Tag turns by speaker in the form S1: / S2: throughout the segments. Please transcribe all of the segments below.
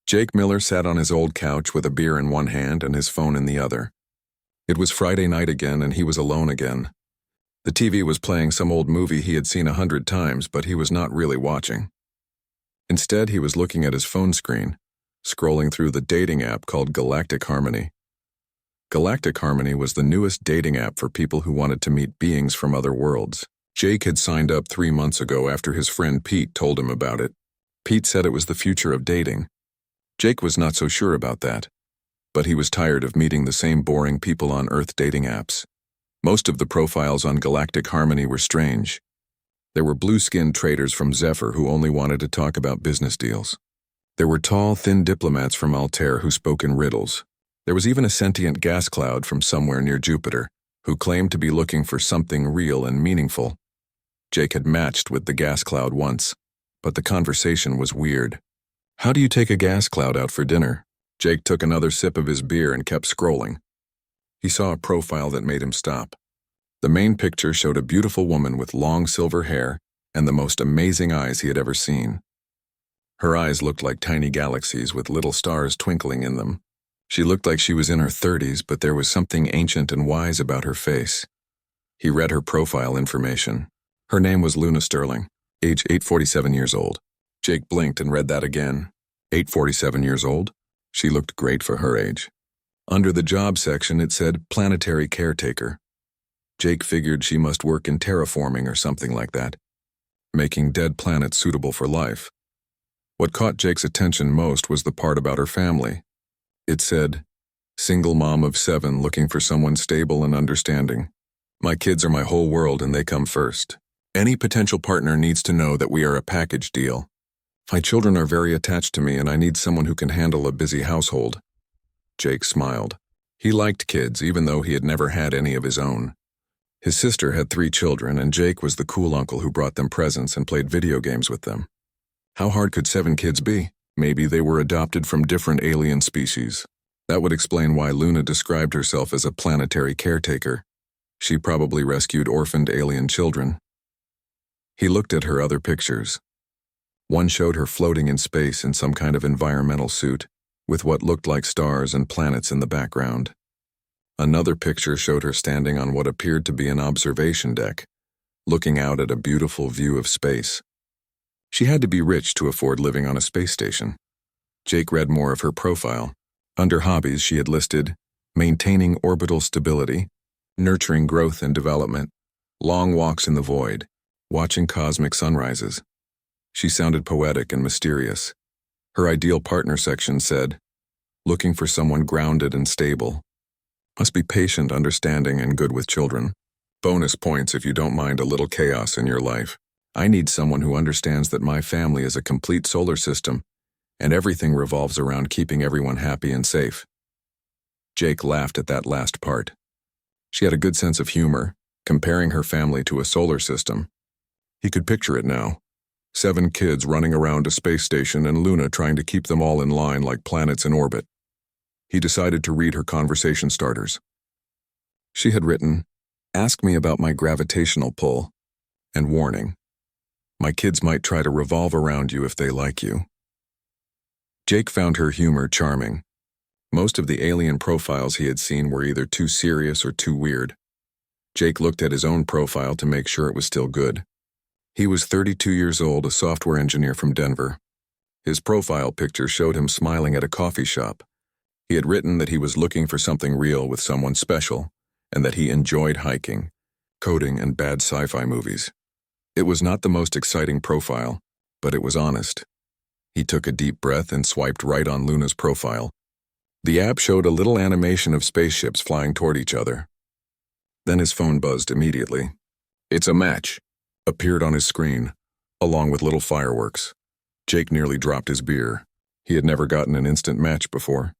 S1: Jake Miller sat on his old couch with a beer in one hand and his phone in the other. It was Friday night again, and he was alone again. The TV was playing some old movie he had seen 100 times, but he was not really watching. Instead, he was looking at his phone screen, scrolling through the dating app called Galactic Harmony. Galactic Harmony was the newest dating app for people who wanted to meet beings from other worlds. Jake had signed up 3 months ago after his friend Pete told him about it. Pete said it was the future of dating. Jake was not so sure about that, but he was tired of meeting the same boring people on Earth dating apps. Most of the profiles on Galactic Harmony were strange. There were blue-skinned traders from Zephyr who only wanted to talk about business deals. There were tall, thin diplomats from Altair who spoke in riddles. There was even a sentient gas cloud from somewhere near Jupiter who claimed to be looking for something real and meaningful. Jake had matched with the gas cloud once, but the conversation was weird. "How do you take a gas cloud out for dinner?" Jake took another sip of his beer and kept scrolling. He saw a profile that made him stop. The main picture showed a beautiful woman with long silver hair and the most amazing eyes he had ever seen. Her eyes looked like tiny galaxies with little stars twinkling in them. She looked like she was in her 30s, but there was something ancient and wise about her face. He read her profile information. Her name was Luna Sterling, age 847 years old. Jake blinked and read that again. 847 years old? She looked great for her age. Under the job section, it said planetary caretaker. Jake figured she must work in terraforming or something like that, making dead planets suitable for life. What caught Jake's attention most was the part about her family. It said, "Single mom of 7 looking for someone stable and understanding. My kids are my whole world and they come first. Any potential partner needs to know that we are a package deal. My children are very attached to me and I need someone who can handle a busy household." Jake smiled. He liked kids, even though he had never had any of his own. His sister had 3 children, and Jake was the cool uncle who brought them presents and played video games with them. How hard could 7 kids be? Maybe they were adopted from different alien species. That would explain why Luna described herself as a planetary caretaker. She probably rescued orphaned alien children. He looked at her other pictures. One showed her floating in space in some kind of environmental suit, with what looked like stars and planets in the background. Another picture showed her standing on what appeared to be an observation deck, looking out at a beautiful view of space. She had to be rich to afford living on a space station. Jake read more of her profile. Under hobbies, she had listed maintaining orbital stability, nurturing growth and development, long walks in the void, watching cosmic sunrises. She sounded poetic and mysterious. Her ideal partner section said, looking for someone grounded and stable. Must be patient, understanding, and good with children. Bonus points if you don't mind a little chaos in your life. I need someone who understands that my family is a complete solar system, and everything revolves around keeping everyone happy and safe. Jake laughed at that last part. She had a good sense of humor, comparing her family to a solar system. He could picture it now. 7 kids running around a space station and Luna trying to keep them all in line like planets in orbit. He decided to read her conversation starters. She had written, "Ask me about my gravitational pull," and warning, "My kids might try to revolve around you if they like you." Jake found her humor charming. Most of the alien profiles he had seen were either too serious or too weird. Jake looked at his own profile to make sure it was still good. He was 32 years old, a software engineer from Denver. His profile picture showed him smiling at a coffee shop. He had written that he was looking for something real with someone special, and that he enjoyed hiking, coding, and bad sci-fi movies. It was not the most exciting profile, but it was honest. He took a deep breath and swiped right on Luna's profile. The app showed a little animation of spaceships flying toward each other. Then his phone buzzed immediately. "It's a match," appeared on his screen, along with little fireworks. Jake nearly dropped his beer. He had never gotten an instant match before.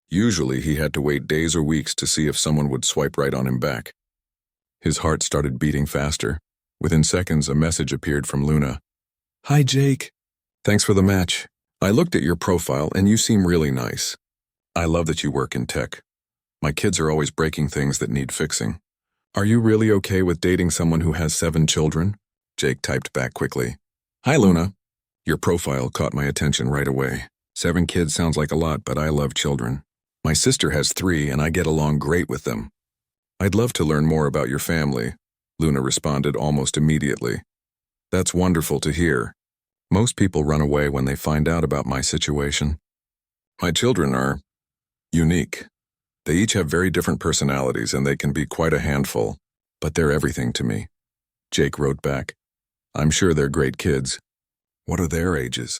S1: Usually he had to wait days or weeks to see if someone would swipe right on him back. His heart started beating faster. Within seconds, a message appeared from Luna. "Hi, Jake. Thanks for the match. I looked at your profile and you seem really nice. I love that you work in tech. My kids are always breaking things that need fixing. Are you really okay with dating someone who has 7 children?" Jake typed back quickly. "Hi, Luna. Your profile caught my attention right away. 7 kids sounds like a lot, but I love children. My sister has 3 and I get along great with them. I'd love to learn more about your family, Luna responded almost immediately. That's wonderful to hear. Most people run away when they find out about my situation. My children are unique. They each have very different personalities and they can be quite a handful, but they're everything to me. Jake wrote back. I'm sure they're great kids. What are their ages?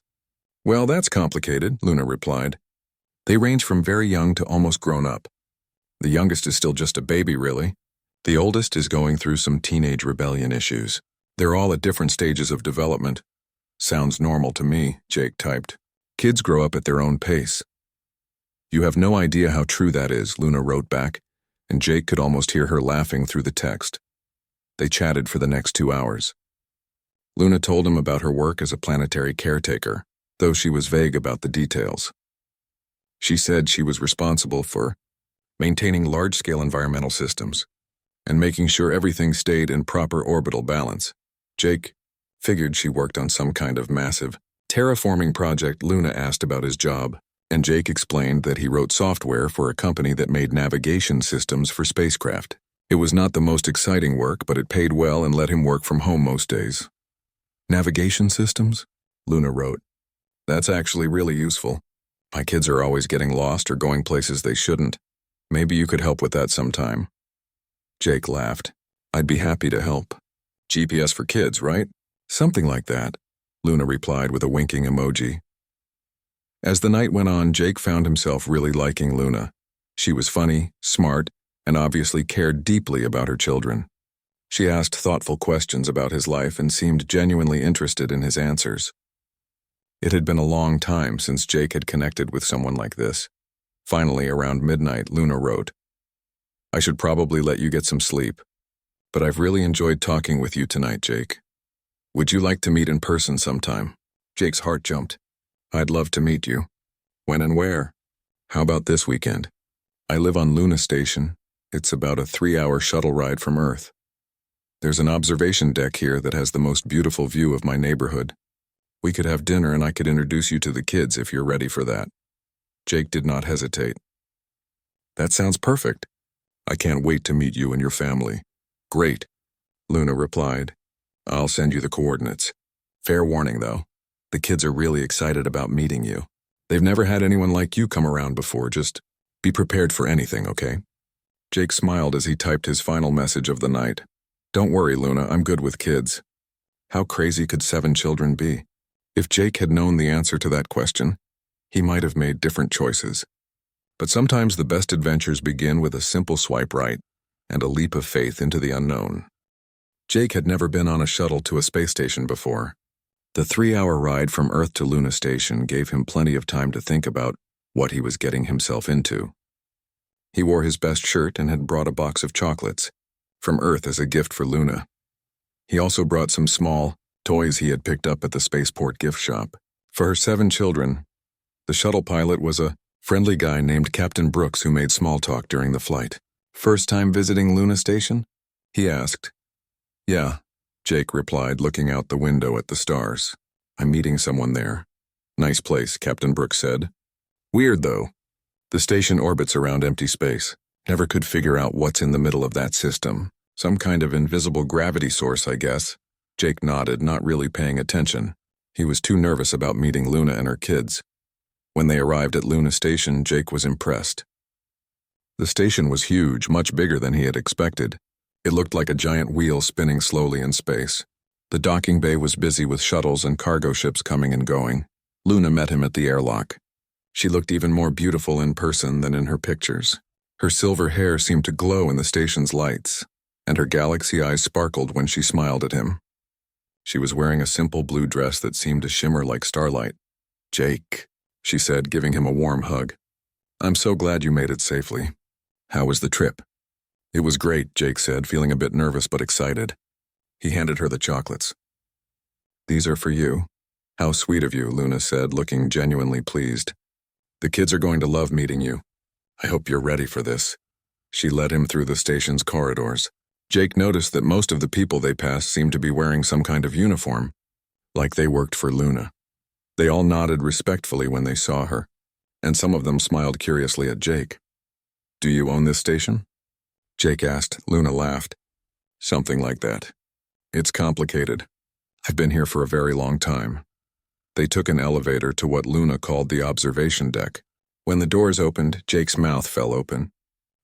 S1: Well, that's complicated, Luna replied. They range from very young to almost grown up. The youngest is still just a baby, really. The oldest is going through some teenage rebellion issues. They're all at different stages of development. Sounds normal to me, Jake typed. Kids grow up at their own pace. You have no idea how true that is, Luna wrote back, and Jake could almost hear her laughing through the text. They chatted for the next 2 hours. Luna told him about her work as a planetary caretaker, though she was vague about the details. She said she was responsible for maintaining large-scale environmental systems and making sure everything stayed in proper orbital balance. Jake figured she worked on some kind of massive terraforming project. Luna asked about his job, and Jake explained that he wrote software for a company that made navigation systems for spacecraft. It was not the most exciting work, but it paid well and let him work from home most days. Navigation systems? Luna wrote. That's actually really useful. My kids are always getting lost or going places they shouldn't. Maybe you could help with that sometime. Jake laughed. I'd be happy to help. GPS for kids, right? Something like that, Luna replied with a winking emoji. As the night went on, Jake found himself really liking Luna. She was funny, smart, and obviously cared deeply about her children. She asked thoughtful questions about his life and seemed genuinely interested in his answers. It had been a long time since Jake had connected with someone like this. Finally, around midnight, Luna wrote, I should probably let you get some sleep, but I've really enjoyed talking with you tonight, Jake. Would you like to meet in person sometime? Jake's heart jumped. I'd love to meet you. When and where? How about this weekend? I live on Luna Station. It's about a 3-hour shuttle ride from Earth. There's an observation deck here that has the most beautiful view of my neighborhood. We could have dinner and I could introduce you to the kids if you're ready for that. Jake did not hesitate. That sounds perfect. I can't wait to meet you and your family. Great, Luna replied. I'll send you the coordinates. Fair warning, though. The kids are really excited about meeting you. They've never had anyone like you come around before. Just be prepared for anything, okay? Jake smiled as he typed his final message of the night. Don't worry, Luna, I'm good with kids. How crazy could 7 children be? If Jake had known the answer to that question, he might have made different choices. But sometimes the best adventures begin with a simple swipe right and a leap of faith into the unknown. Jake had never been on a shuttle to a space station before. The 3-hour ride from Earth to Luna Station gave him plenty of time to think about what he was getting himself into. He wore his best shirt and had brought a box of chocolates from Earth as a gift for Luna. He also brought some small toys he had picked up at the spaceport gift shop. For her 7 children, the shuttle pilot was a friendly guy named Captain Brooks who made small talk during the flight. First time visiting Luna Station? He asked. Yeah, Jake replied, looking out the window at the stars. I'm meeting someone there. Nice place, Captain Brooks said. Weird, though. The station orbits around empty space. Never could figure out what's in the middle of that system. Some kind of invisible gravity source, I guess. Jake nodded, not really paying attention. He was too nervous about meeting Luna and her kids. When they arrived at Luna Station, Jake was impressed. The station was huge, much bigger than he had expected. It looked like a giant wheel spinning slowly in space. The docking bay was busy with shuttles and cargo ships coming and going. Luna met him at the airlock. She looked even more beautiful in person than in her pictures. Her silver hair seemed to glow in the station's lights, and her galaxy eyes sparkled when she smiled at him. She was wearing a simple blue dress that seemed to shimmer like starlight. Jake, she said, giving him a warm hug. I'm so glad you made it safely. How was the trip? It was great, Jake said, feeling a bit nervous but excited. He handed her the chocolates. These are for you. How sweet of you, Luna said, looking genuinely pleased. The kids are going to love meeting you. I hope you're ready for this. She led him through the station's corridors. Jake noticed that most of the people they passed seemed to be wearing some kind of uniform, like they worked for Luna. They all nodded respectfully when they saw her, and some of them smiled curiously at Jake. "Do you own this station?" Jake asked. Luna laughed. "Something like that. It's complicated. I've been here for a very long time." They took an elevator to what Luna called the observation deck. When the doors opened, Jake's mouth fell open.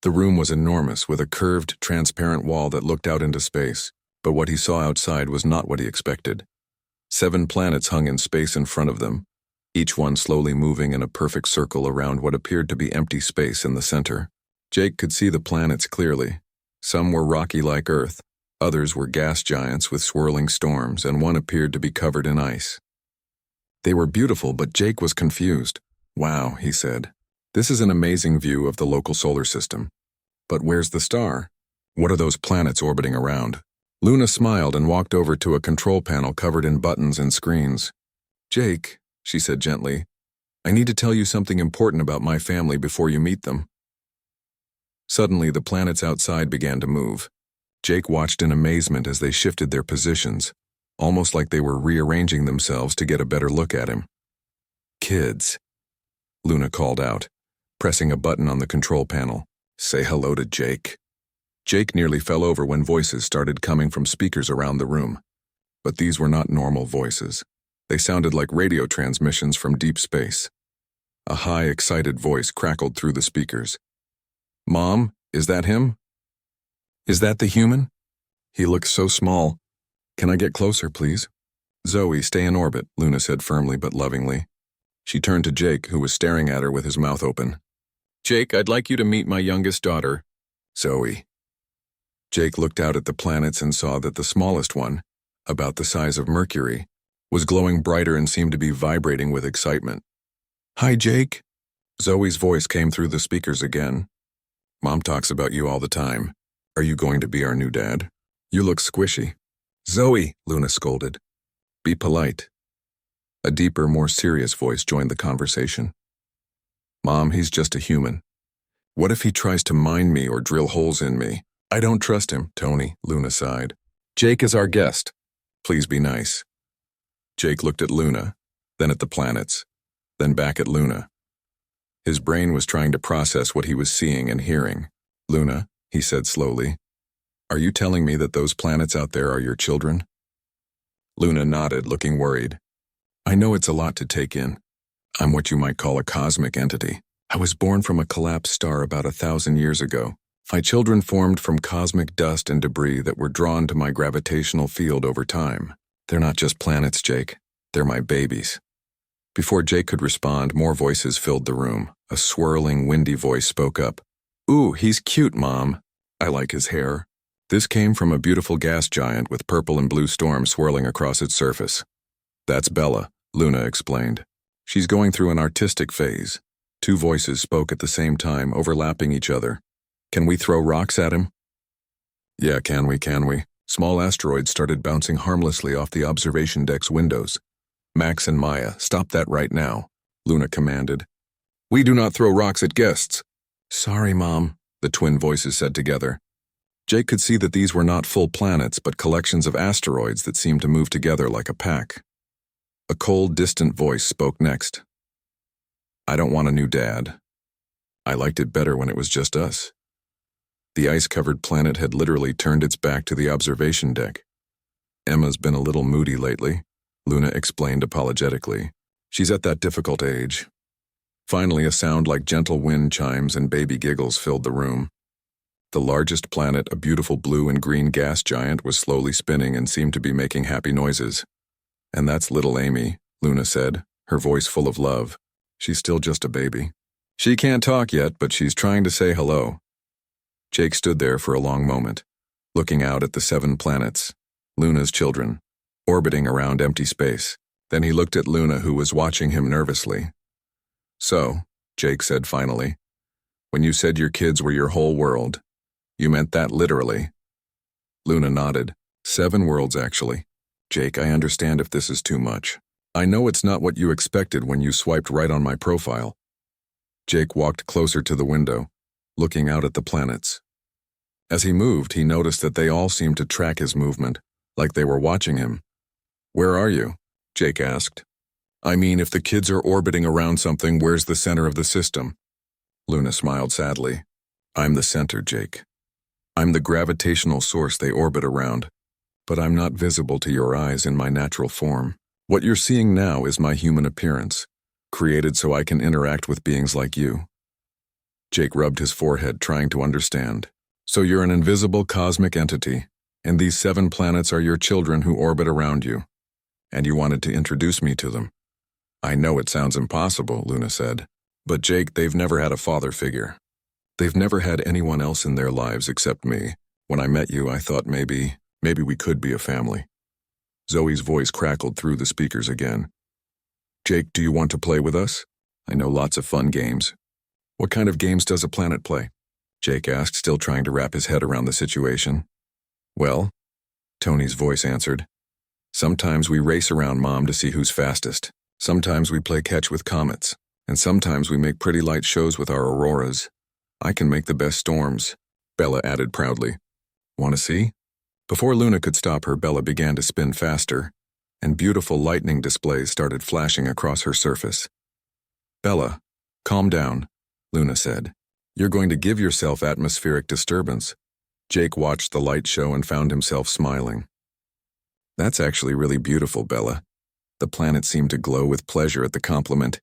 S1: The room was enormous, with a curved, transparent wall that looked out into space, but what he saw outside was not what he expected. 7 planets hung in space in front of them, each one slowly moving in a perfect circle around what appeared to be empty space in the center. Jake could see the planets clearly. Some were rocky like Earth, others were gas giants with swirling storms, and one appeared to be covered in ice. They were beautiful, but Jake was confused. "Wow," he said. "This is an amazing view of the local solar system. But where's the star? What are those planets orbiting around?" Luna smiled and walked over to a control panel covered in buttons and screens. "Jake," she said gently, "I need to tell you something important about my family before you meet them." Suddenly, the planets outside began to move. Jake watched in amazement as they shifted their positions, almost like they were rearranging themselves to get a better look at him. "Kids," Luna called out, pressing a button on the control panel. "Say hello to Jake." Jake nearly fell over when voices started coming from speakers around the room. But these were not normal voices. They sounded like radio transmissions from deep space. A high, excited voice crackled through the speakers. "Mom, is that him? Is that the human? He looks so small. Can I get closer, please?" "Zoe, stay in orbit," Luna said firmly but lovingly. She turned to Jake, who was staring at her with his mouth open. "Jake, I'd like you to meet my youngest daughter, Zoe." Jake looked out at the planets and saw that the smallest one, about the size of Mercury, was glowing brighter and seemed to be vibrating with excitement. "Hi, Jake." Zoe's voice came through the speakers again. "Mom talks about you all the time. Are you going to be our new dad? You look squishy." "Zoe," Luna scolded. "Be polite." A deeper, more serious voice joined the conversation. "Mom, he's just a human. What if he tries to mine me or drill holes in me? I don't trust him, Tony," Luna sighed. "Jake is our guest. Please be nice." Jake looked at Luna, then at the planets, then back at Luna. His brain was trying to process what he was seeing and hearing. "Luna," he said slowly, "are you telling me that those planets out there are your children?" Luna nodded, looking worried. "I know it's a lot to take in. I'm what you might call a cosmic entity. I was born from a collapsed star about 1,000 years ago. My children formed from cosmic dust and debris that were drawn to my gravitational field over time. They're not just planets, Jake. They're my babies." Before Jake could respond, more voices filled the room. A swirling, windy voice spoke up. "Ooh, he's cute, Mom. I like his hair." This came from a beautiful gas giant with purple and blue storms swirling across its surface. "That's Bella," Luna explained. "She's going through an artistic phase." 2 voices spoke at the same time, overlapping each other. "Can we throw rocks at him?" "Yeah, can we? Small asteroids started bouncing harmlessly off the observation deck's windows. "Max and Maya, stop that right now," Luna commanded. "We do not throw rocks at guests." "Sorry, Mom," the twin voices said together. Jake could see that these were not full planets, but collections of asteroids that seemed to move together like a pack. A cold, distant voice spoke next. "I don't want a new dad. I liked it better when it was just us." The ice-covered planet had literally turned its back to the observation deck. "Emma's been a little moody lately," Luna explained apologetically. "She's at that difficult age." Finally, a sound like gentle wind chimes and baby giggles filled the room. The largest planet, a beautiful blue and green gas giant, was slowly spinning and seemed to be making happy noises. "And that's little Amy," Luna said, her voice full of love. "She's still just a baby. She can't talk yet, but she's trying to say hello." Jake stood there for a long moment, looking out at the 7 planets, Luna's children, orbiting around empty space. Then he looked at Luna, who was watching him nervously. "So," Jake said finally, "when you said your kids were your whole world, you meant that literally?" Luna nodded. 7 worlds, actually. "Jake, I understand if this is too much. I know it's not what you expected when you swiped right on my profile." Jake walked closer to the window, looking out at the planets. As he moved, he noticed that they all seemed to track his movement, like they were watching him. "Where are you?" Jake asked. I mean, if the kids are orbiting around something, where's the center of the system? Luna smiled sadly. I'm the center, Jake. I'm the gravitational source they orbit around, but I'm not visible to your eyes in my natural form. What you're seeing now is my human appearance, created so I can interact with beings like you. Jake rubbed his forehead, trying to understand. So you're an invisible cosmic entity, and these 7 planets are your children who orbit around you. And you wanted to introduce me to them. I know it sounds impossible, Luna said. But Jake, they've never had a father figure. They've never had anyone else in their lives except me. When I met you, I thought maybe we could be a family. Zoe's voice crackled through the speakers again. Jake, do you want to play with us? I know lots of fun games. What kind of games does a planet play? Jake asked, still trying to wrap his head around the situation. Well, Tony's voice answered. Sometimes we race around Mom to see who's fastest. Sometimes we play catch with comets. And sometimes we make pretty light shows with our auroras. I can make the best storms, Bella added proudly. Want to see? Before Luna could stop her, Bella began to spin faster, and beautiful lightning displays started flashing across her surface. Bella, calm down, Luna said. You're going to give yourself atmospheric disturbance. Jake watched the light show and found himself smiling. That's actually really beautiful, Bella. The planet seemed to glow with pleasure at the compliment.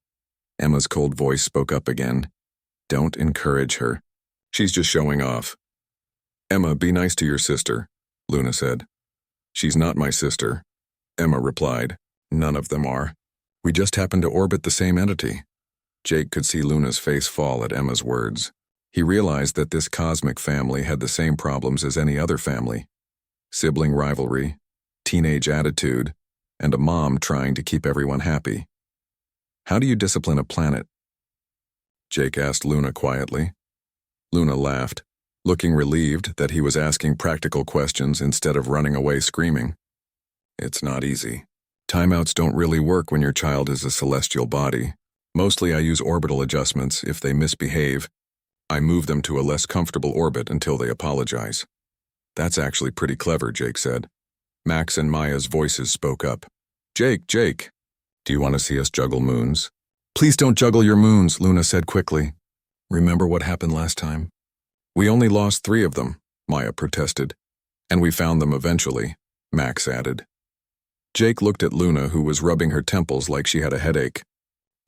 S1: Emma's cold voice spoke up again. Don't encourage her. She's just showing off. Emma, be nice to your sister, Luna said. She's not my sister, Emma replied. None of them are. We just happen to orbit the same entity. Jake could see Luna's face fall at Emma's words. He realized that this cosmic family had the same problems as any other family. Sibling rivalry, teenage attitude, and a mom trying to keep everyone happy. How do you discipline a planet? Jake asked Luna quietly. Luna laughed, looking relieved that he was asking practical questions instead of running away screaming. It's not easy. Timeouts don't really work when your child is a celestial body. Mostly I use orbital adjustments. If they misbehave, I move them to a less comfortable orbit until they apologize. That's actually pretty clever, Jake said. Max and Maya's voices spoke up. Jake, do you want to see us juggle moons? Please don't juggle your moons, Luna said quickly. Remember what happened last time? We only lost 3 of them, Maya protested. And we found them eventually, Max added. Jake looked at Luna, who was rubbing her temples like she had a headache.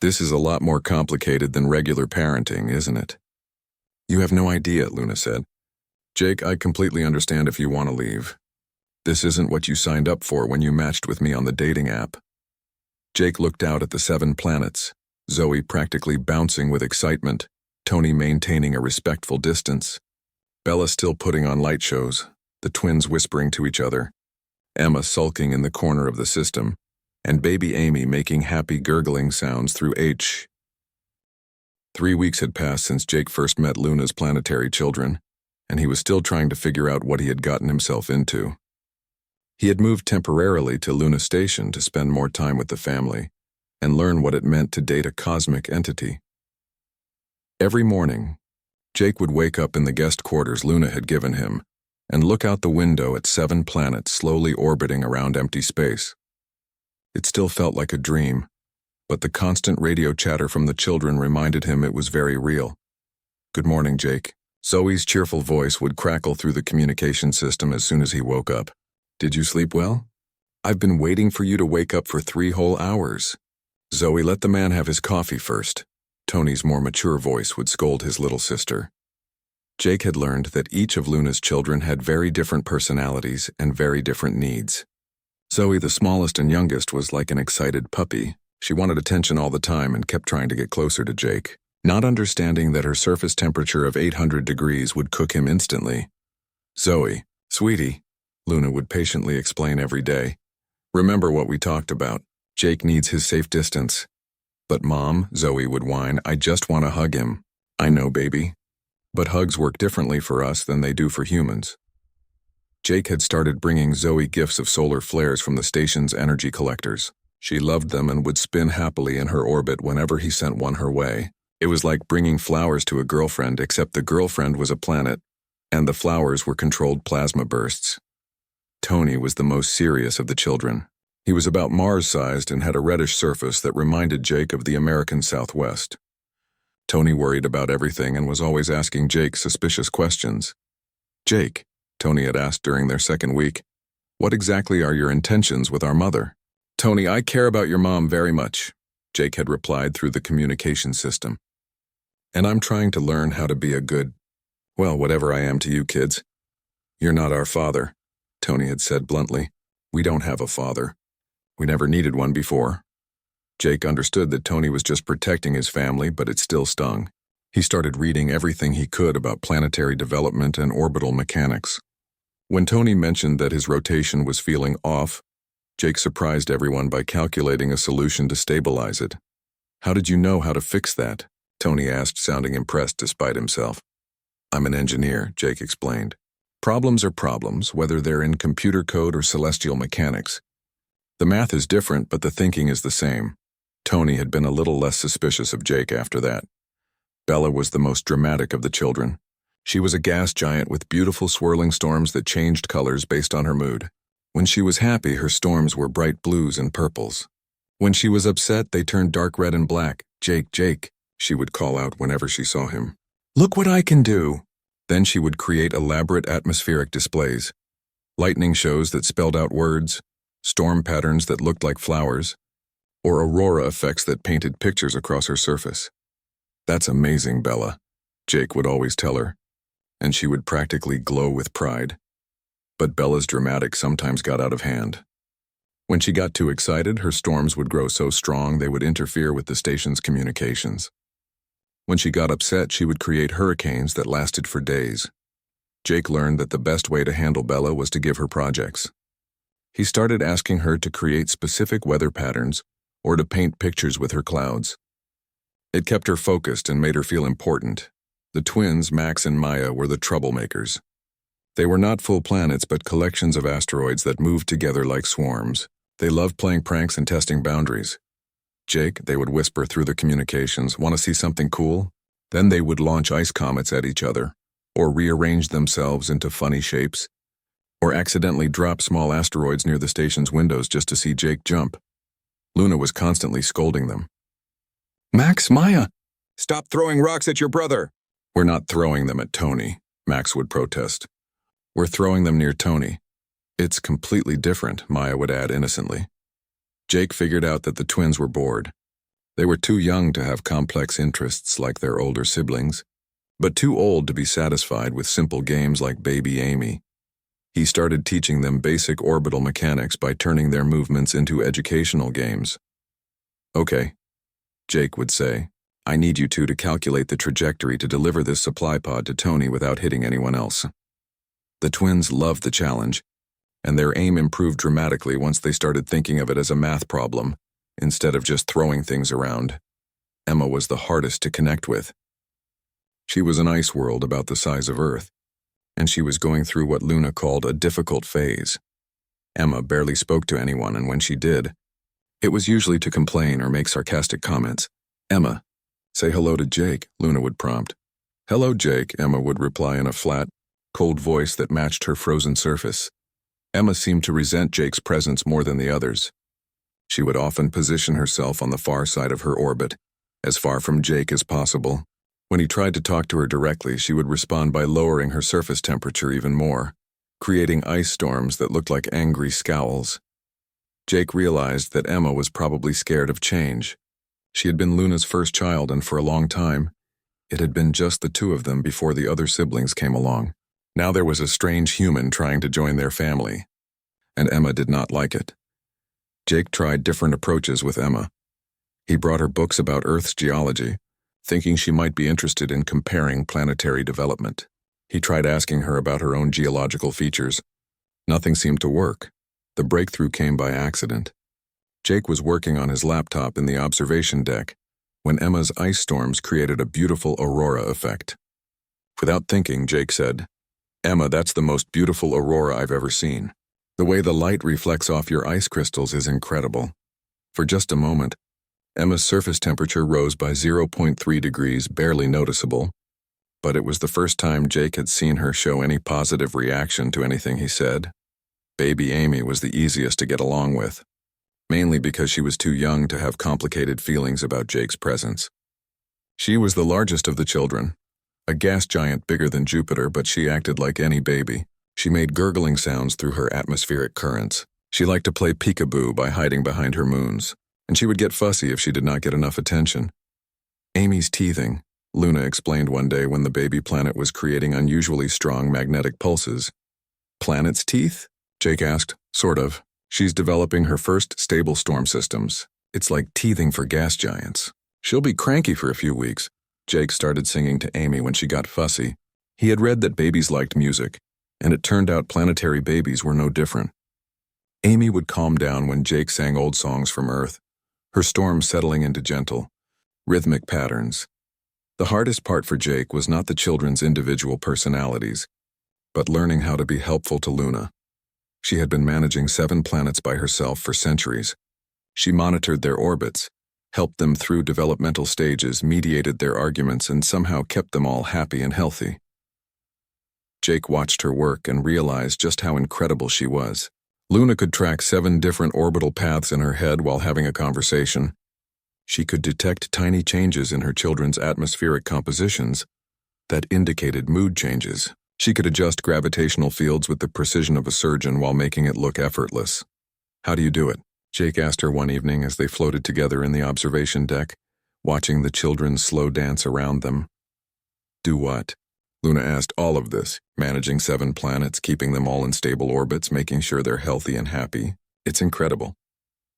S1: This is a lot more complicated than regular parenting, isn't it? You have no idea, Luna said. Jake, I completely understand if you want to leave. This isn't what you signed up for when you matched with me on the dating app. Jake looked out at the 7 planets, Zoe practically bouncing with excitement, Tony maintaining a respectful distance, Bella still putting on light shows, the twins whispering to each other, Emma sulking in the corner of the system, and baby Amy making happy gurgling sounds through 3 weeks had passed since Jake first met Luna's planetary children, and he was still trying to figure out what he had gotten himself into. He had moved temporarily to Luna Station to spend more time with the family and learn what it meant to date a cosmic entity. Every morning, Jake would wake up in the guest quarters Luna had given him and look out the window at 7 planets slowly orbiting around empty space. It still felt like a dream, but the constant radio chatter from the children reminded him it was very real. Good morning, Jake. Zoe's cheerful voice would crackle through the communication system as soon as he woke up. Did you sleep well? I've been waiting for you to wake up for 3 whole hours. Zoe, let the man have his coffee first. Tony's more mature voice would scold his little sister. Jake had learned that each of Luna's children had very different personalities and very different needs. Zoe, the smallest and youngest, was like an excited puppy. She wanted attention all the time and kept trying to get closer to Jake, not understanding that her surface temperature of 800 degrees would cook him instantly. Zoe, sweetie, Luna would patiently explain every day. Remember what we talked about. Jake needs his safe distance. But Mom, Zoe would whine, I just want to hug him. I know, baby. But hugs work differently for us than they do for humans. Jake had started bringing Zoe gifts of solar flares from the station's energy collectors. She loved them and would spin happily in her orbit whenever he sent one her way. It was like bringing flowers to a girlfriend, except the girlfriend was a planet, and the flowers were controlled plasma bursts. Tony was the most serious of the children. He was about Mars-sized and had a reddish surface that reminded Jake of the American Southwest. Tony worried about everything and was always asking Jake suspicious questions. "Jake," Tony had asked during their second week, "what exactly are your intentions with our mother?" "Tony, I care about your mom very much," Jake had replied through the communication system. "And I'm trying to learn how to be a good, well, whatever I am to you kids." "You're not our father," Tony had said bluntly. "We don't have a father. We never needed one before." Jake understood that Tony was just protecting his family, but it still stung. He started reading everything he could about planetary development and orbital mechanics. When Tony mentioned that his rotation was feeling off, Jake surprised everyone by calculating a solution to stabilize it. "How did you know how to fix that?" Tony asked, sounding impressed despite himself. "I'm an engineer," Jake explained. "Problems are problems, whether they're in computer code or celestial mechanics. The math is different, but the thinking is the same." Tony had been a little less suspicious of Jake after that. Bella was the most dramatic of the children. She was a gas giant with beautiful swirling storms that changed colors based on her mood. When she was happy, her storms were bright blues and purples. When she was upset, they turned dark red and black. "Jake, Jake," she would call out whenever she saw him. "Look what I can do." Then she would create elaborate atmospheric displays. Lightning shows that spelled out words, storm patterns that looked like flowers, or aurora effects that painted pictures across her surface. "That's amazing, Bella," Jake would always tell her, and she would practically glow with pride. But Bella's dramatics sometimes got out of hand. When she got too excited, her storms would grow so strong they would interfere with the station's communications. When she got upset, she would create hurricanes that lasted for days. Jake learned that the best way to handle Bella was to give her projects. He started asking her to create specific weather patterns or to paint pictures with her clouds. It kept her focused and made her feel important. The twins, Max and Maya, were the troublemakers. They were not full planets but collections of asteroids that moved together like swarms. They loved playing pranks and testing boundaries. "Jake," they would whisper through the communications, "want to see something cool?" Then they would launch ice comets at each other, or rearrange themselves into funny shapes, or accidentally drop small asteroids near the station's windows just to see Jake jump. Luna was constantly scolding them. "Max, Maya, stop throwing rocks at your brother." "We're not throwing them at Tony," Max would protest. "We're throwing them near Tony." "It's completely different," Maya would add innocently. Jake figured out that the twins were bored. They were too young to have complex interests like their older siblings, but too old to be satisfied with simple games like Baby Amy. He started teaching them basic orbital mechanics by turning their movements into educational games. "Okay," Jake would say, "I need you two to calculate the trajectory to deliver this supply pod to Tony without hitting anyone else." The twins loved the challenge, and their aim improved dramatically once they started thinking of it as a math problem, instead of just throwing things around. Emma was the hardest to connect with. She was an ice world about the size of Earth, and she was going through what Luna called a difficult phase. Emma barely spoke to anyone, and when she did, it was usually to complain or make sarcastic comments. "Emma, say hello to Jake," Luna would prompt. "Hello, Jake," Emma would reply in a flat, cold voice that matched her frozen surface. Emma seemed to resent Jake's presence more than the others. She would often position herself on the far side of her orbit, as far from Jake as possible. When he tried to talk to her directly, she would respond by lowering her surface temperature even more, creating ice storms that looked like angry scowls. Jake realized that Emma was probably scared of change. She had been Luna's first child, and for a long time, it had been just the two of them before the other siblings came along. Now there was a strange human trying to join their family, and Emma did not like it. Jake tried different approaches with Emma. He brought her books about Earth's geology, thinking she might be interested in comparing planetary development. He tried asking her about her own geological features. Nothing seemed to work. The breakthrough came by accident. Jake was working on his laptop in the observation deck when Emma's ice storms created a beautiful aurora effect. Without thinking, Jake said, "Emma, that's the most beautiful aurora I've ever seen. The way the light reflects off your ice crystals is incredible." For just a moment, Emma's surface temperature rose by 0.3 degrees, barely noticeable, but it was the first time Jake had seen her show any positive reaction to anything he said. Baby Amy was the easiest to get along with. mainly because she was too young to have complicated feelings about Jake's presence. She was the largest of the children, a gas giant bigger than Jupiter, but she acted like any baby. She made gurgling sounds through her atmospheric currents. She liked to play peekaboo by hiding behind her moons, and she would get fussy if she did not get enough attention. Amy's teething, Luna explained one day when the baby planet was creating unusually strong magnetic pulses. Planet's teeth? Jake asked. Sort of. She's developing her first stable storm systems. It's like teething for gas giants. She'll be cranky for a few weeks. Jake started singing to Amy when she got fussy. He had read that babies liked music, and it turned out planetary babies were no different. Amy would calm down when Jake sang old songs from Earth, her storms settling into gentle, rhythmic patterns. The hardest part for Jake was not the children's individual personalities, but learning how to be helpful to Luna. She had been managing 7 planets by herself for centuries. She monitored their orbits, helped them through developmental stages, mediated their arguments, and somehow kept them all happy and healthy. Jake watched her work and realized just how incredible she was. Luna could track 7 different orbital paths in her head while having a conversation. She could detect tiny changes in her children's atmospheric compositions that indicated mood changes. She could adjust gravitational fields with the precision of a surgeon while making it look effortless. "How do you do it?" Jake asked her one evening as they floated together in the observation deck, watching the children slow dance around them. "Do what?" Luna asked. "All of this, managing 7 planets, keeping them all in stable orbits, making sure they're healthy and happy. It's incredible."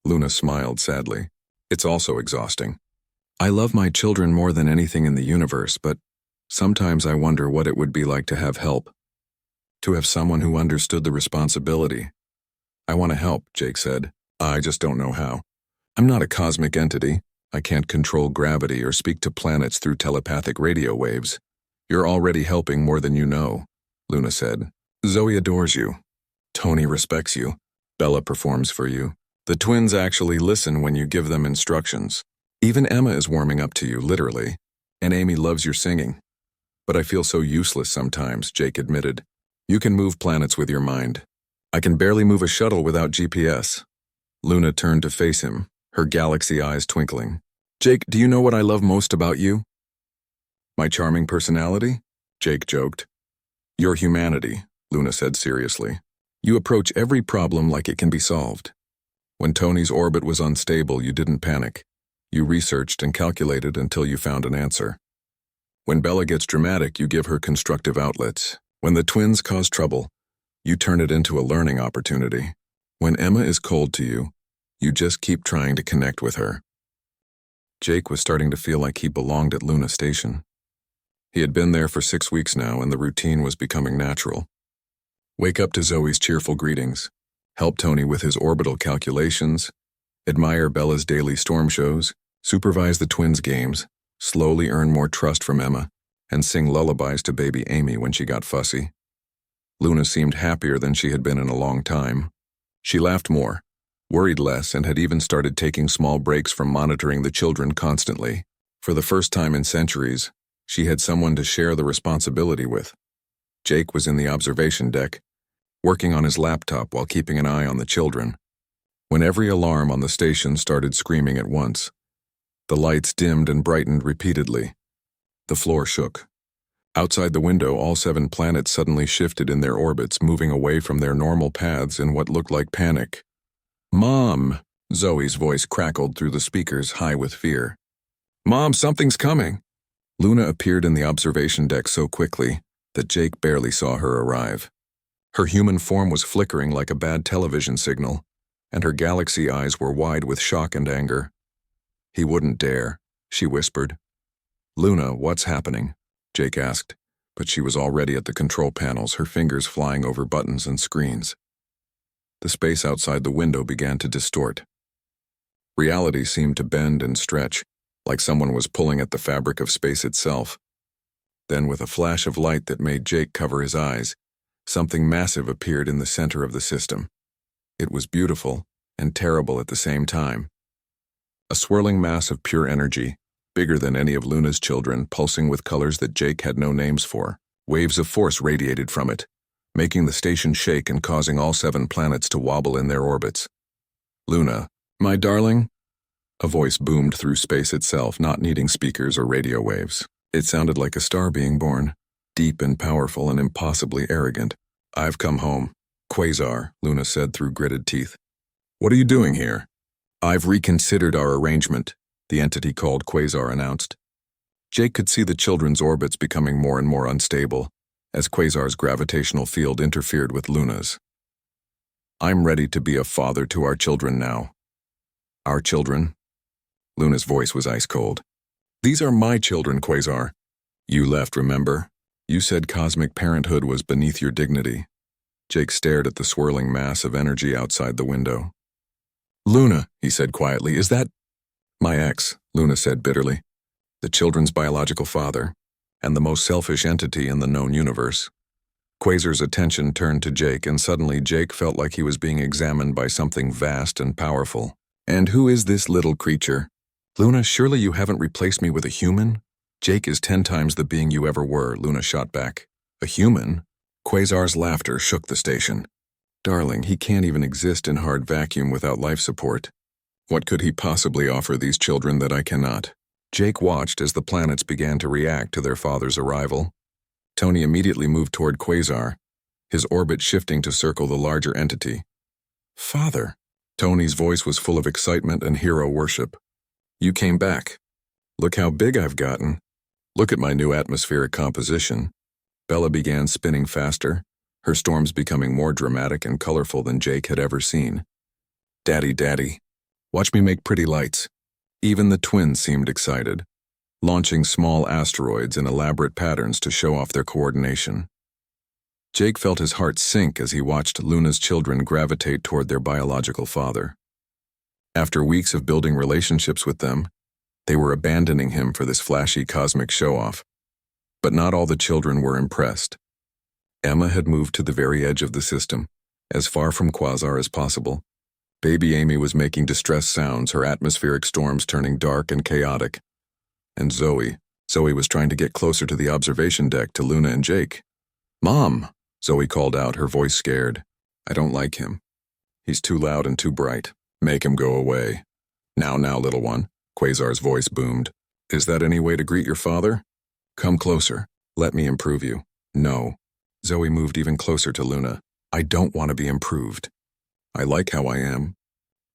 S1: Luna smiled sadly. "It's also exhausting. I love my children more than anything in the universe, but sometimes I wonder what it would be like to have help. To have someone who understood the responsibility." "I want to help," Jake said. "I just don't know how. I'm not a cosmic entity. I can't control gravity or speak to planets through telepathic radio waves." "You're already helping more than you know," Luna said. "Zoe adores you. Tony respects you. Bella performs for you. The twins actually listen when you give them instructions. Even Emma is warming up to you, literally. And Amy loves your singing." "But I feel so useless sometimes," Jake admitted. "You can move planets with your mind. I can barely move a shuttle without GPS." Luna turned to face him, her galaxy eyes twinkling. "Jake, do you know what I love most about you?" "My charming personality?" Jake joked. "Your humanity," Luna said seriously. "You approach every problem like it can be solved. When Tony's orbit was unstable, you didn't panic. You researched and calculated until you found an answer. When Bella gets dramatic, you give her constructive outlets. When the twins cause trouble, you turn it into a learning opportunity. When Emma is cold to you, you just keep trying to connect with her." Jake was starting to feel like he belonged at Luna Station. He had been there for 6 weeks now, and the routine was becoming natural. Wake up to Zoe's cheerful greetings, help Tony with his orbital calculations, admire Bella's daily storm shows, supervise the twins' games, slowly earn more trust from Emma, and sing lullabies to baby Amy when she got fussy. Luna seemed happier than she had been in a long time. She laughed more, worried less, and had even started taking small breaks from monitoring the children constantly. For the first time in centuries, she had someone to share the responsibility with. Jake was in the observation deck, working on his laptop while keeping an eye on the children. When every alarm on the station started screaming at once, the lights dimmed and brightened repeatedly. The floor shook. Outside the window, all 7 planets suddenly shifted in their orbits, moving away from their normal paths in what looked like panic. "Mom!" Zoe's voice crackled through the speakers, high with fear. "Mom, something's coming!" Luna appeared in the observation deck so quickly that Jake barely saw her arrive. Her human form was flickering like a bad television signal, and her galaxy eyes were wide with shock and anger. "He wouldn't dare," she whispered. "Luna, what's happening?" Jake asked, but she was already at the control panels, her fingers flying over buttons and screens. The space outside the window began to distort. Reality seemed to bend and stretch, like someone was pulling at the fabric of space itself. Then, with a flash of light that made Jake cover his eyes, something massive appeared in the center of the system. It was beautiful and terrible at the same time. A swirling mass of pure energy, bigger than any of Luna's children, pulsing with colors that Jake had no names for. Waves of force radiated from it, making the station shake and causing all 7 planets to wobble in their orbits. "Luna, My darling? A voice boomed through space itself, not needing speakers or radio waves. It sounded like a star being born, deep and powerful and impossibly arrogant. I've come home. Quasar, Luna said through gritted teeth. What are you doing here? I've reconsidered our arrangement, the entity called Quasar announced. Jake could see the children's orbits becoming more and more unstable, as Quasar's gravitational field interfered with Luna's. I'm ready to be a father to our children now. Our children? Luna's voice was ice cold. These are my children, Quasar. You left, remember? You said cosmic parenthood was beneath your dignity. Jake stared at the swirling mass of energy outside the window. Luna, he said quietly, is that? My ex, Luna said bitterly. The children's biological father, and the most selfish entity in the known universe. Quasar's attention turned to Jake, and suddenly Jake felt like he was being examined by something vast and powerful. And who is this little creature? Luna, surely you haven't replaced me with a human? Jake is 10 times the being you ever were, Luna shot back. A human? Quasar's laughter shook the station. Darling, he can't even exist in hard vacuum without life support. What could he possibly offer these children that I cannot? Jake watched as the planets began to react to their father's arrival. Tony immediately moved toward Quasar, his orbit shifting to circle the larger entity. Father? Tony's voice was full of excitement and hero worship. You came back. Look how big I've gotten. Look at my new atmospheric composition. Bella began spinning faster, her storms becoming more dramatic and colorful than Jake had ever seen. Daddy, Daddy, watch me make pretty lights. Even the twins seemed excited, launching small asteroids in elaborate patterns to show off their coordination. Jake felt his heart sink as he watched Luna's children gravitate toward their biological father. After weeks of building relationships with them, they were abandoning him for this flashy cosmic show-off. But not all the children were impressed. Emma had moved to the very edge of the system, as far from Quasar as possible. Baby Amy was making distressed sounds, her atmospheric storms turning dark and chaotic. And Zoe was trying to get closer to the observation deck to Luna and Jake. Mom, Zoe called out, her voice scared. I don't like him. He's too loud and too bright. Make him go away. Now, little one, Quasar's voice boomed. Is that any way to greet your father? Come closer. Let me improve you. No. Zoe moved even closer to Luna. I don't want to be improved. I like how I am.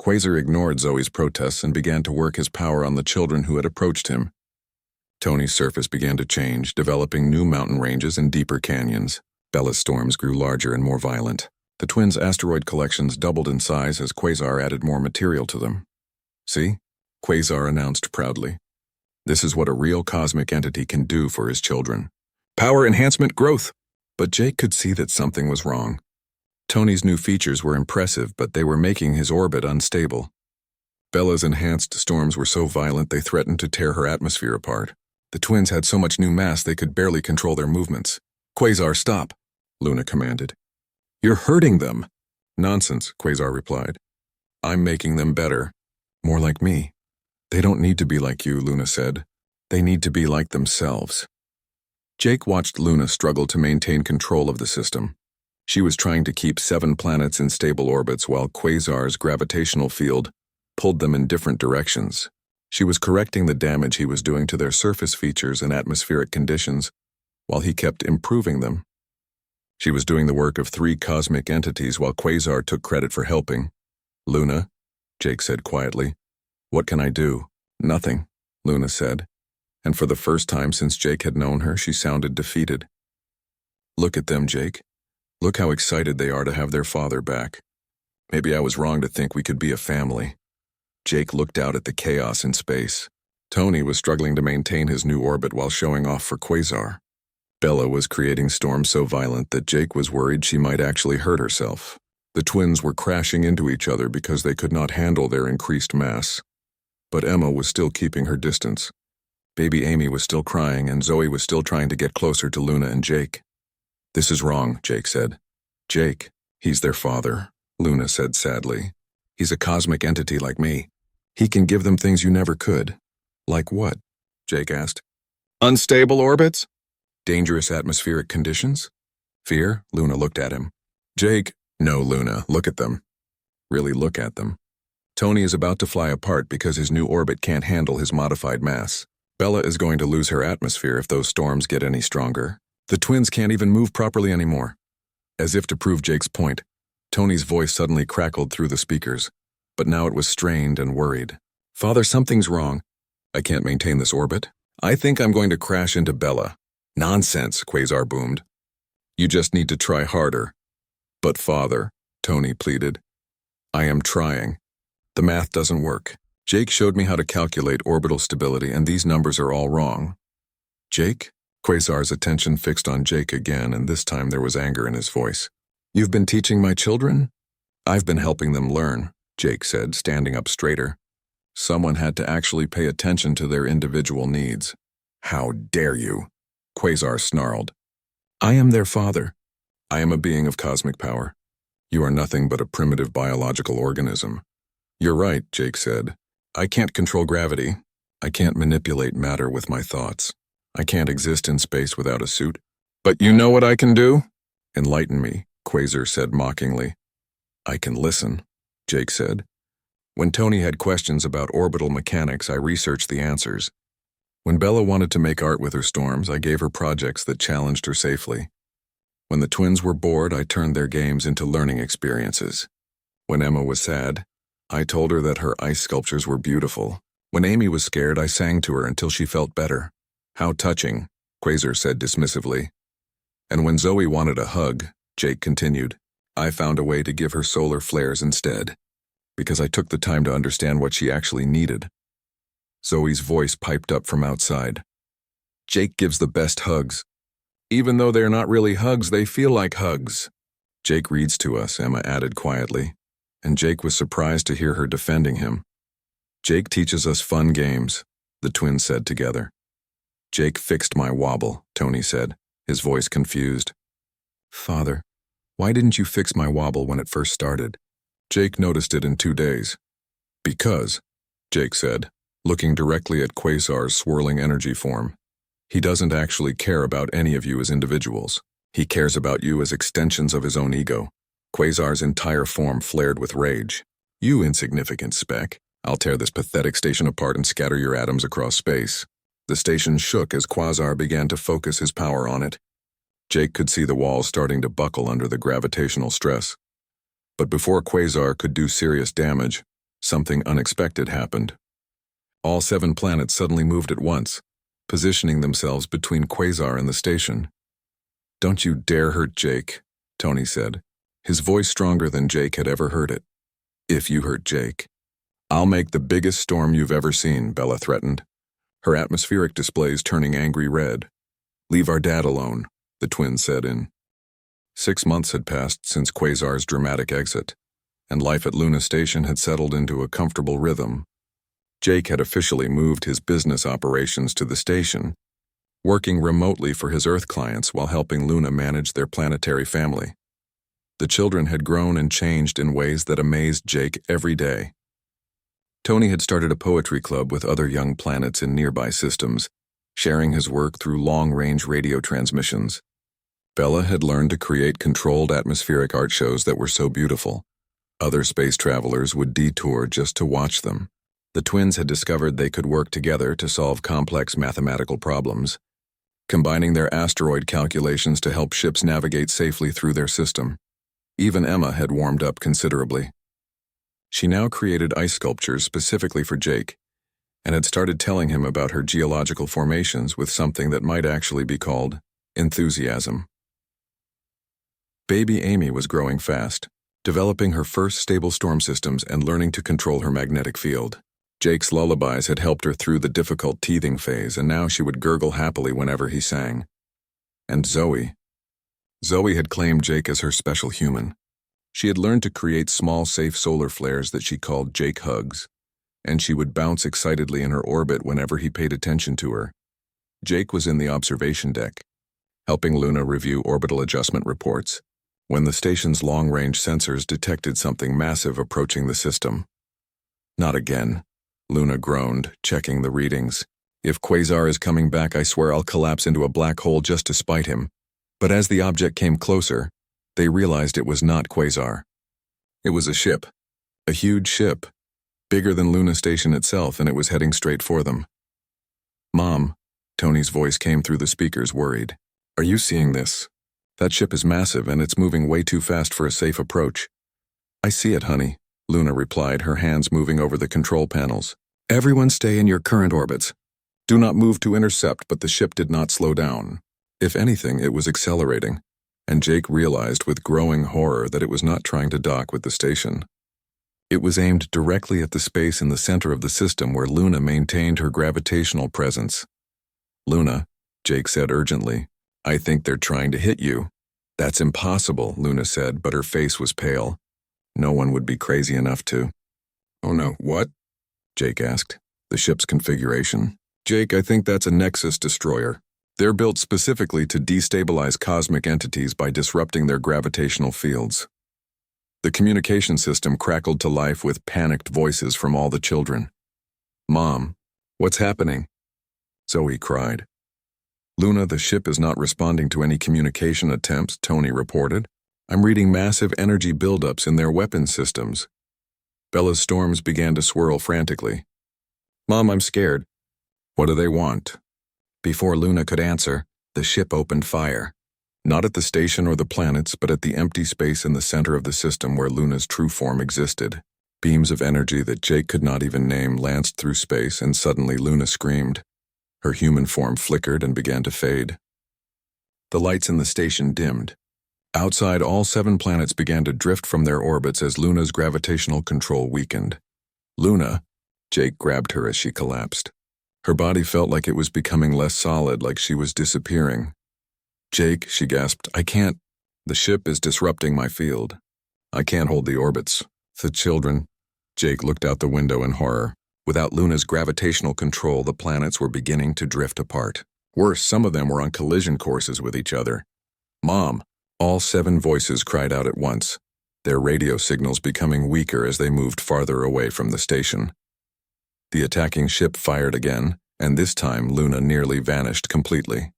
S1: Quasar ignored Zoe's protests and began to work his power on the children who had approached him. Tony's surface began to change, developing new mountain ranges and deeper canyons. Bella's storms grew larger and more violent. The twins' asteroid collections doubled in size as Quasar added more material to them. See? Quasar announced proudly. This is what a real cosmic entity can do for his children. Power enhancement growth! But Jake could see that something was wrong. Tony's new features were impressive, but they were making his orbit unstable. Bella's enhanced storms were so violent they threatened to tear her atmosphere apart. The twins had so much new mass they could barely control their movements. Quasar, stop, Luna commanded. You're hurting them. Nonsense, Quasar replied. I'm making them better. More like me. They don't need to be like you, Luna said. They need to be like themselves. Jake watched Luna struggle to maintain control of the system. She was trying to keep 7 planets in stable orbits while Quasar's gravitational field pulled them in different directions. She was correcting the damage he was doing to their surface features and atmospheric conditions, while he kept improving them. She was doing the work of 3 cosmic entities while Quasar took credit for helping. Luna, Jake said quietly. What can I do? Nothing, Luna said. And for the first time since Jake had known her, she sounded defeated. Look at them, Jake. Look how excited they are to have their father back. Maybe I was wrong to think we could be a family. Jake looked out at the chaos in space. Tony was struggling to maintain his new orbit while showing off for Quasar. Bella was creating storms so violent that Jake was worried she might actually hurt herself. The twins were crashing into each other because they could not handle their increased mass. But Emma was still keeping her distance. Baby Amy was still crying, and Zoe was still trying to get closer to Luna and Jake. This is wrong, Jake said. Jake, he's their father, Luna said sadly. He's a cosmic entity like me. He can give them things you never could. Like what? Jake asked. Unstable orbits? Dangerous atmospheric conditions? Fear? Luna looked at him. Jake, no, Luna, look at them. Really look at them. Tony is about to fly apart because his new orbit can't handle his modified mass. Bella is going to lose her atmosphere if those storms get any stronger. The twins can't even move properly anymore. As if to prove Jake's point, Tony's voice suddenly crackled through the speakers, but now it was strained and worried. Father, something's wrong. I can't maintain this orbit. I think I'm going to crash into Bella. Nonsense, Quasar boomed. You just need to try harder. But Father, Tony pleaded. I am trying. The math doesn't work. Jake showed me how to calculate orbital stability, and these numbers are all wrong. Jake? Quasar's attention fixed on Jake again, and this time there was anger in his voice. You've been teaching my children? I've been helping them learn, Jake said, standing up straighter. Someone had to actually pay attention to their individual needs. How dare you? Quasar snarled. I am their father. I am a being of cosmic power. You are nothing but a primitive biological organism. You're right, Jake said. I can't control gravity. I can't manipulate matter with my thoughts. I can't exist in space without a suit. But you know what I can do? Enlighten me, Quasar said mockingly. I can listen, Jake said. When Tony had questions about orbital mechanics, I researched the answers. When Bella wanted to make art with her storms, I gave her projects that challenged her safely. When the twins were bored, I turned their games into learning experiences. When Emma was sad, I told her that her ice sculptures were beautiful. When Amy was scared, I sang to her until she felt better. How touching, Quasar said dismissively. And when Zoe wanted a hug, Jake continued, I found a way to give her solar flares instead, because I took the time to understand what she actually needed. Zoe's voice piped up from outside. Jake gives the best hugs. Even though they're not really hugs, they feel like hugs. Jake reads to us, Emma added quietly, and Jake was surprised to hear her defending him. Jake teaches us fun games, the twins said together. Jake fixed my wobble, Tony said, his voice confused. Father, why didn't you fix my wobble when it first started? Jake noticed it in 2 days. Because, Jake said, looking directly at Quasar's swirling energy form, he doesn't actually care about any of you as individuals. He cares about you as extensions of his own ego. Quasar's entire form flared with rage. You insignificant speck. I'll tear this pathetic station apart and scatter your atoms across space. The station shook as Quasar began to focus his power on it. Jake could see the walls starting to buckle under the gravitational stress. But before Quasar could do serious damage, something unexpected happened. All 7 planets suddenly moved at once, positioning themselves between Quasar and the station. Don't you dare hurt Jake, Tony said, his voice stronger than Jake had ever heard it. If you hurt Jake, I'll make the biggest storm you've ever seen, Bella threatened, her atmospheric displays turning angry red. Leave our dad alone, the twins said in. 6 months had passed since Quasar's dramatic exit, and life at Luna Station had settled into a comfortable rhythm. Jake had officially moved his business operations to the station, working remotely for his Earth clients while helping Luna manage their planetary family. The children had grown and changed in ways that amazed Jake every day. Tony had started a poetry club with other young planets in nearby systems, sharing his work through long-range radio transmissions. Bella had learned to create controlled atmospheric art shows that were so beautiful. Other space travelers would detour just to watch them. The twins had discovered they could work together to solve complex mathematical problems, combining their asteroid calculations to help ships navigate safely through their system. Even Emma had warmed up considerably. She now created ice sculptures specifically for Jake, and had started telling him about her geological formations with something that might actually be called enthusiasm. Baby Amy was growing fast, developing her first stable storm systems and learning to control her magnetic field. Jake's lullabies had helped her through the difficult teething phase, and now she would gurgle happily whenever he sang. And Zoe had claimed Jake as her special human. She had learned to create small, safe solar flares that she called Jake Hugs, and she would bounce excitedly in her orbit whenever he paid attention to her. Jake was in the observation deck, helping Luna review orbital adjustment reports, when the station's long-range sensors detected something massive approaching the system. Not again, Luna groaned, checking the readings. If Quasar is coming back, I swear I'll collapse into a black hole just to spite him. But as the object came closer, they realized it was not Quasar. It was a ship. A huge ship. bigger than Luna Station itself, and it was heading straight for them. "Mom," Tony's voice came through the speakers, worried. "Are you seeing this? That ship is massive, and it's moving way too fast for a safe approach." "I see it, honey," Luna replied, her hands moving over the control panels. "Everyone stay in your current orbits. Do not move to intercept," but the ship did not slow down. If anything, it was accelerating, and Jake realized with growing horror that it was not trying to dock with the station. It was aimed directly at the space in the center of the system where Luna maintained her gravitational presence. "Luna," Jake said urgently, "I think they're trying to hit you." "That's impossible," Luna said, but her face was pale. No one would be crazy enough to. "Oh no, what?" Jake asked. "The ship's configuration." "Jake, I think that's a Nexus destroyer. They're built specifically to destabilize cosmic entities by disrupting their gravitational fields." The communication system crackled to life with panicked voices from all the children. "Mom, what's happening?" Zoe cried. "Luna, the ship is not responding to any communication attempts," Tony reported. "I'm reading massive energy buildups in their weapon systems." Bella's storms began to swirl frantically. "Mom, I'm scared." "What do they want?" Before Luna could answer, the ship opened fire. Not at the station or the planets, but at the empty space in the center of the system where Luna's true form existed. Beams of energy that Jake could not even name lanced through space, and suddenly Luna screamed. Her human form flickered and began to fade. The lights in the station dimmed. Outside, all 7 planets began to drift from their orbits as Luna's gravitational control weakened. "Luna," Jake grabbed her as she collapsed. Her body felt like it was becoming less solid, like she was disappearing. "Jake," she gasped, "I can't. The ship is disrupting my field. I can't hold the orbits." The children. Jake looked out the window in horror. Without Luna's gravitational control, the planets were beginning to drift apart. Worse, some of them were on collision courses with each other. "Mom!" All 7 voices cried out at once, their radio signals becoming weaker as they moved farther away from the station. The attacking ship fired again, and this time Luna nearly vanished completely.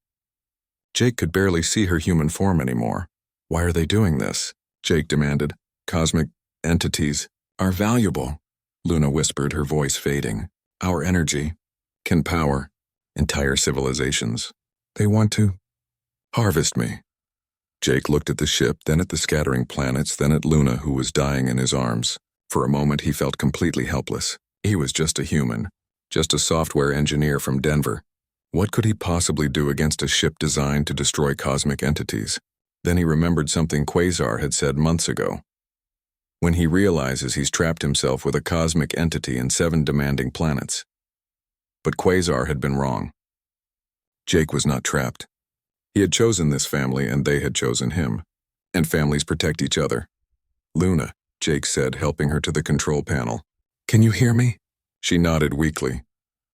S1: Jake could barely see her human form anymore. "Why are they doing this?" Jake demanded. "Cosmic entities are valuable," Luna whispered, her voice fading. "Our energy can power entire civilizations. They want to harvest me." Jake looked at the ship, then at the scattering planets, then at Luna, who was dying in his arms. For a moment he felt completely helpless. He was just a human, just a software engineer from Denver. What could he possibly do against a ship designed to destroy cosmic entities? Then he remembered something Quasar had said months ago. When he realizes he's trapped himself with a cosmic entity and 7 demanding planets. But Quasar had been wrong. Jake was not trapped. He had chosen this family, and they had chosen him. And families protect each other. "Luna," Jake said, helping her to the control panel. "Can you hear me?" She nodded weakly.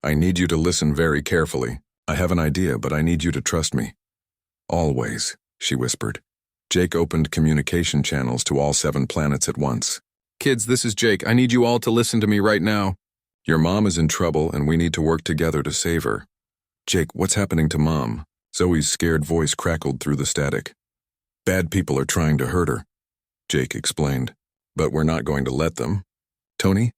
S1: "I need you to listen very carefully. I have an idea, but I need you to trust me." "Always," she whispered. Jake opened communication channels to all 7 planets at once. "Kids, this is Jake. I need you all to listen to me right now. Your mom is in trouble, and we need to work together to save her." "Jake, what's happening to Mom?" Zoe's scared voice crackled through the static. "Bad people are trying to hurt her," Jake explained. "But we're not going to let them. Tony,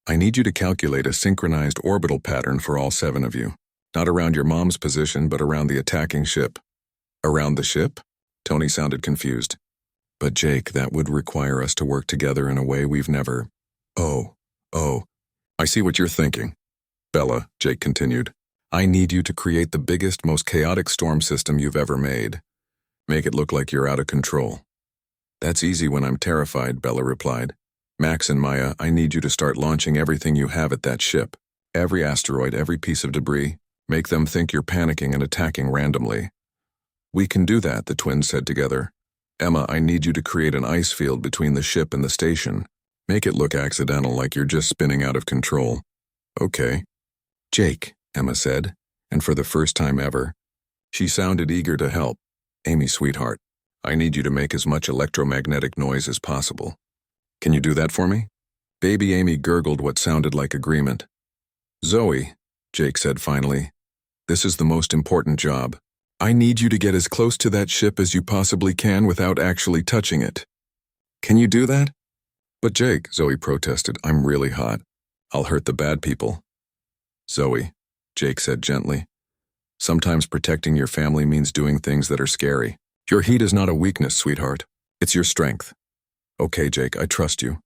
S1: I need you to calculate a synchronized orbital pattern for all 7 of you. Not around your mom's position, but around the attacking ship." "Around the ship?" Tony sounded confused. "But Jake, that would require us to work together in a way we've never—" Oh, I see what you're thinking." "Bella," Jake continued, "I need you to create the biggest, most chaotic storm system you've ever made. Make it look like you're out of control." "That's easy when I'm terrified," Bella replied. "Max and Maya, I need you to start launching everything you have at that ship. Every asteroid, every piece of debris. Make them think you're panicking and attacking randomly." "We can do that," the twins said together. "Emma, I need you to create an ice field between the ship and the station. Make it look accidental, like you're just spinning out of control." "Okay." "Jake," Emma said, and for the first time ever, she sounded eager to help. "Amy, sweetheart, I need you to make as much electromagnetic noise as possible. Can you do that for me?" Baby Amy gurgled what sounded like agreement. "Zoe," Jake said finally, "this is the most important job. I need you to get as close to that ship as you possibly can without actually touching it. Can you do that?" "But Jake," Zoe protested, "I'm really hot." I'll hurt the bad people. Zoe, Jake said gently. Sometimes protecting your family means doing things that are scary. Your heat is not a weakness, sweetheart. It's your strength. Okay, Jake, I trust you.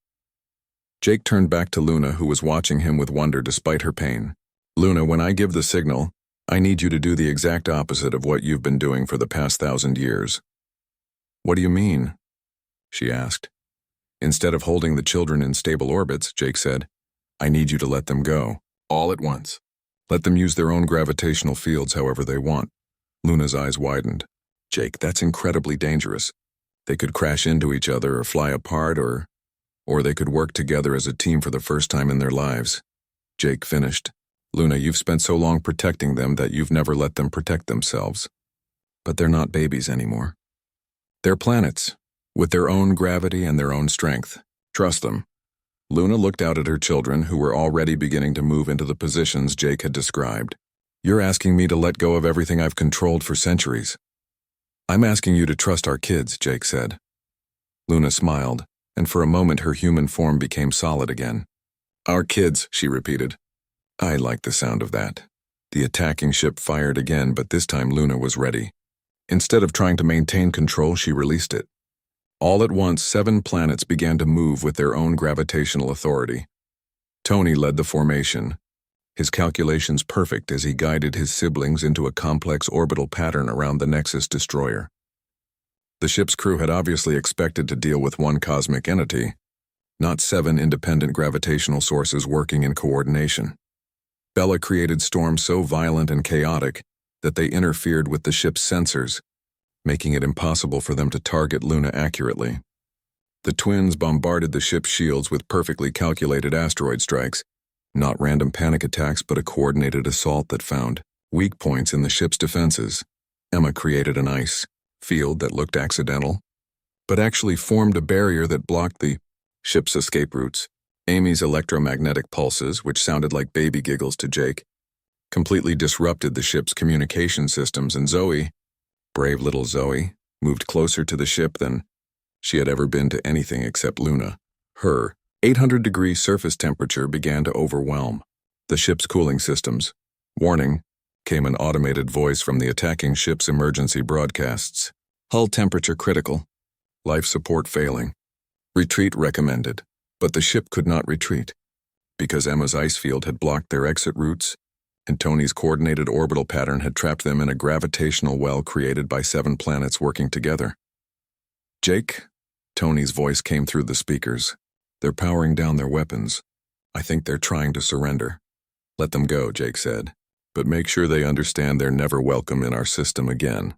S1: Jake turned back to Luna, who was watching him with wonder despite her pain. Luna, when I give the signal, I need you to do the exact opposite of what you've been doing for the past 1,000 years. What do you mean? She asked. Instead of holding the children in stable orbits, Jake said, I need you to let them go, all at once. Let them use their own gravitational fields however they want. Luna's eyes widened. Jake, that's incredibly dangerous. They could crash into each other or fly apart or they could work together as a team for the first time in their lives. Jake finished. Luna, you've spent so long protecting them that you've never let them protect themselves. But they're not babies anymore. They're planets, with their own gravity and their own strength. Trust them. Luna looked out at her children, who were already beginning to move into the positions Jake had described. You're asking me to let go of everything I've controlled for centuries. I'm asking you to trust our kids, Jake said. Luna smiled, and for a moment her human form became solid again. Our kids, she repeated. I like the sound of that. The attacking ship fired again, but this time Luna was ready. Instead of trying to maintain control, she released it. All at once, 7 planets began to move with their own gravitational authority. Tony led the formation, his calculations perfect as he guided his siblings into a complex orbital pattern around the Nexus destroyer. The ship's crew had obviously expected to deal with one cosmic entity, not 7 independent gravitational sources working in coordination. Bella created storms so violent and chaotic that they interfered with the ship's sensors, making it impossible for them to target Luna accurately. The twins bombarded the ship's shields with perfectly calculated asteroid strikes, not random panic attacks but a coordinated assault that found weak points in the ship's defenses. Emma created an ice field that looked accidental, but actually formed a barrier that blocked the ship's escape routes. Amy's electromagnetic pulses, which sounded like baby giggles to Jake, completely disrupted the ship's communication systems, and Zoe, brave little Zoe, moved closer to the ship than she had ever been to anything except Luna. Her 800-degree surface temperature began to overwhelm the ship's cooling systems. Warning, came an automated voice from the attacking ship's emergency broadcasts. Hull temperature critical. Life support failing. Retreat recommended. But the ship could not retreat, because Emma's ice field had blocked their exit routes, and Tony's coordinated orbital pattern had trapped them in a gravitational well created by 7 planets working together. Jake, Tony's voice came through the speakers. They're powering down their weapons. I think they're trying to surrender. Let them go, Jake said, but make sure they understand they're never welcome in our system again.